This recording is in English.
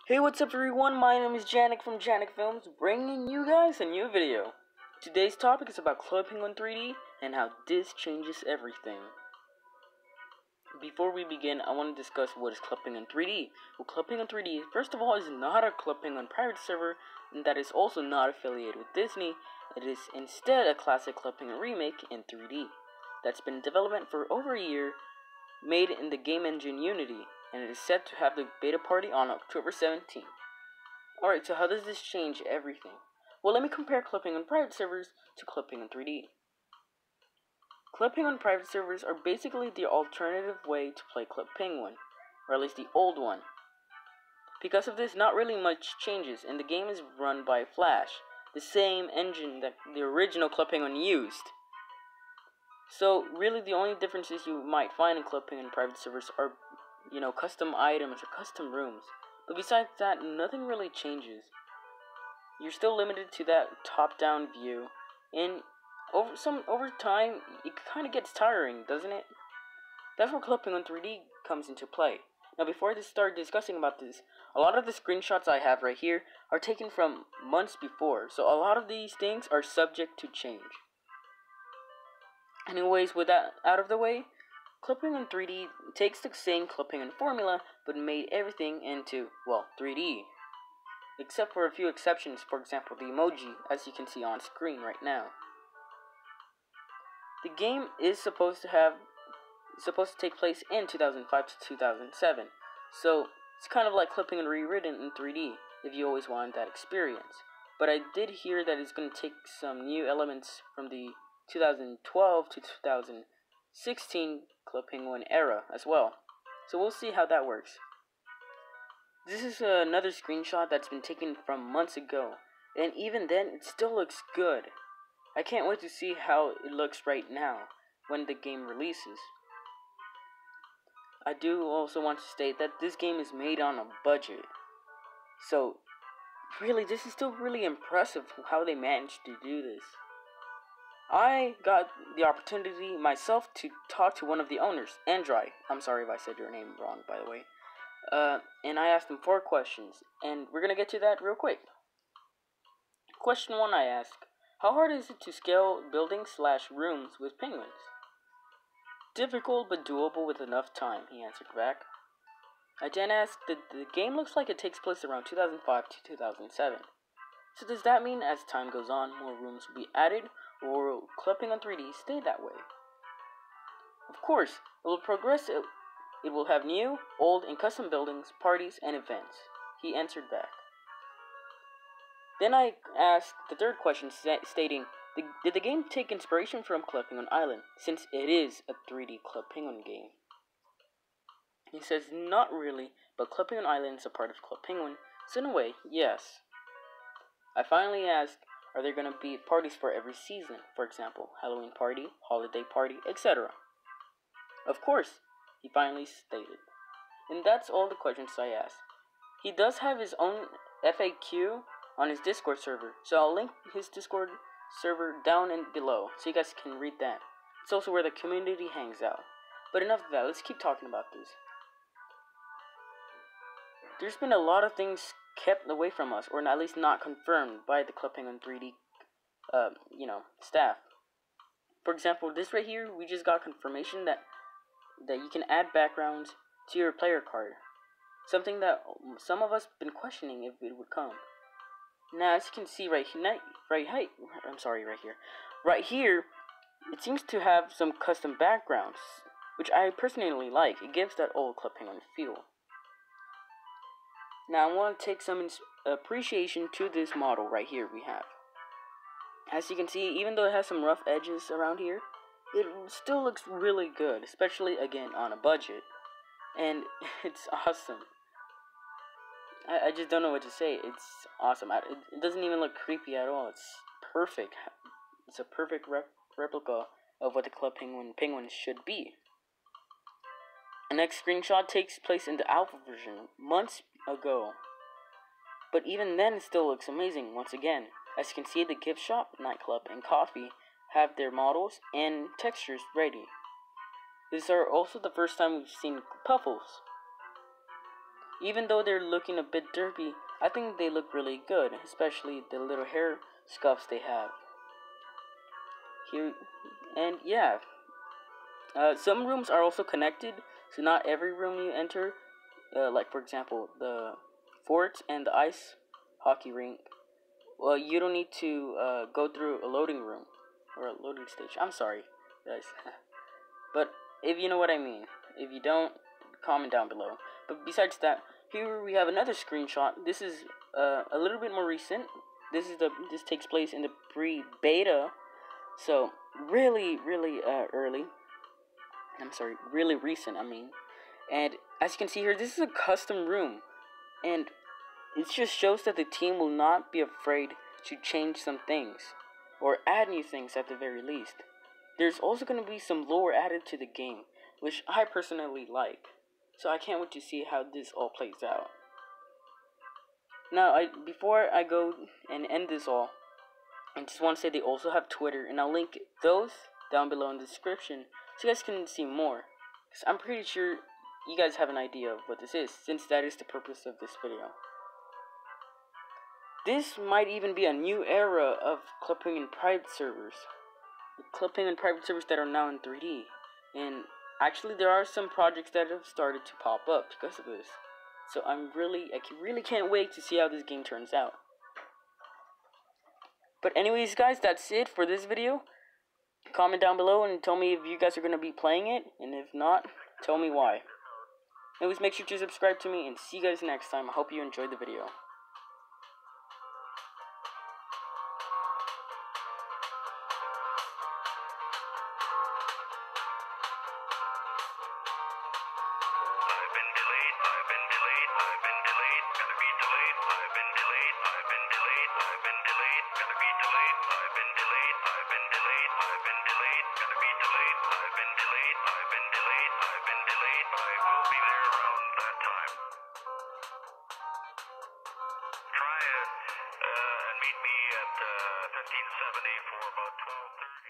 Hey, what's up everyone? My name is Janick from Janick Films, bringing you guys a new video. Today's topic is about clipping on 3D and how this changes everything. Before we begin, I want to discuss what is clipping on 3D. Well, clipping on 3D, first of all, is not a clipping on private server, and that is also not affiliated with Disney. It is instead a classic clipping and remake in 3D that's been in development for over a year, made in the game engine Unity, and it is set to have the beta party on October 17th. Alright, so how does this change everything? Well, let me compare clipping on private servers to clipping on 3D. Clipping on private servers are basically the alternative way to play Clip Penguin, or at least the old one. Because of this, not really much changes, and the game is run by Flash, the same engine that the original Clip Penguin used. So, really the only differences you might find in clipping on private servers are, custom items or custom rooms. But besides that, nothing really changes. You're still limited to that top-down view, and over time, it kind of gets tiring, doesn't it? That's where clipping on 3D comes into play. Now, before I start discussing about this, a lot of the screenshots I have right here are taken from months before, so a lot of these things are subject to change. Anyways, with that out of the way, clipping on 3D takes the same clipping and formula, but made everything into, 3D. Except for a few exceptions, for example, the emoji, as you can see on screen right now. The game is supposed to take place in 2005 to 2007, so it's kind of like clipping and rewritten in 3D, if you always wanted that experience. But I did hear that it's going to take some new elements from the 2012 to 2016 Clip Penguin era as well, so we'll see how that works. This is another screenshot that's been taken from months ago, and even then, it still looks good. I can't wait to see how it looks right now, when the game releases. I do also want to state that this game is made on a budget. So, really, this is still really impressive how they managed to do this. I got the opportunity myself to talk to one of the owners, Andri. I'm sorry if I said your name wrong, by the way. And I asked him 4 questions, and we're gonna get to that real quick. Question 1 I asked, how hard is it to scale buildings/rooms with penguins? Difficult but doable with enough time, he answered back. I then asked, the game looks like it takes place around 2005 to 2007. So does that mean as time goes on, more rooms will be added, or will clipping on 3D stay that way? Of course, it will progress. It will have new, old, and custom buildings, parties, and events, he answered back. Then I asked the 3rd question, stating, did the game take inspiration from Clip Penguin Island, since it is a 3D Clip Penguin game? He says, not really, but Clip Penguin Island is a part of Clip Penguin, so in a way, yes. I finally asked, are there going to be parties for every season, for example, Halloween party, holiday party, etc.? Of course, he finally stated. And that's all the questions I asked. He does have his own FAQ on his Discord server, so I'll link his Discord server down and below, so you guys can read that. It's also where the community hangs out. But enough of that, let's keep talking about this. There's been a lot of things kept away from us, or at least not confirmed by the Clip Penguin 3D, staff. For example, this right here, we just got confirmation that you can add backgrounds to your player card. Something that some of us been questioning if it would come. Now, as you can see right here, it seems to have some custom backgrounds, which I personally like. It gives that old Clip Penguin feel. Now, I want to take some appreciation to this model right here we have. As you can see, even though it has some rough edges around here, it still looks really good, especially, again, on a budget. And it's awesome. I just don't know what to say. It's awesome. It doesn't even look creepy at all. It's perfect. It's a perfect replica of what the Clip Penguin should be. The next screenshot takes place in the alpha version, months ago. But even then, it still looks amazing once again. As you can see, the gift shop, nightclub, and coffee have their models and textures ready. These are also the first time we've seen Puffles. even though they're looking a bit derpy, I think they look really good, especially the little hair scuffs they have. Here, and yeah, some rooms are also connected, so not every room you enter, like for example, the fort and the ice hockey rink, well, you don't need to go through a loading room or a loading stage. I'm sorry, guys. But if you know what I mean. If you don't, comment down below. But besides that, here we have another screenshot. This is a little bit more recent. This takes place in the pre-beta, so really early. I'm sorry, really recent. I mean, and as you can see here, this is a custom room, and it just shows that the team will not be afraid to change some things or add new things at the very least. There's also going to be some lore added to the game, which I personally like. So I can't wait to see how this all plays out. Now, before I go and end this all, I just want to say they also have Twitter, and I'll link those down below in the description so you guys can see more. Because I'm pretty sure you guys have an idea of what this is, since that is the purpose of this video. This might even be a new era of Club Penguin private servers. Club Penguin private servers that are now in 3D. And actually there are some projects that have started to pop up because of this. So I really can't wait to see how this game turns out. But anyways guys, that's it for this video. Comment down below and tell me if you guys are going to be playing it. And if not, tell me why. Anyways, make sure to subscribe to me and see you guys next time. I hope you enjoyed the video. Meet me at 1570 for about 12:30.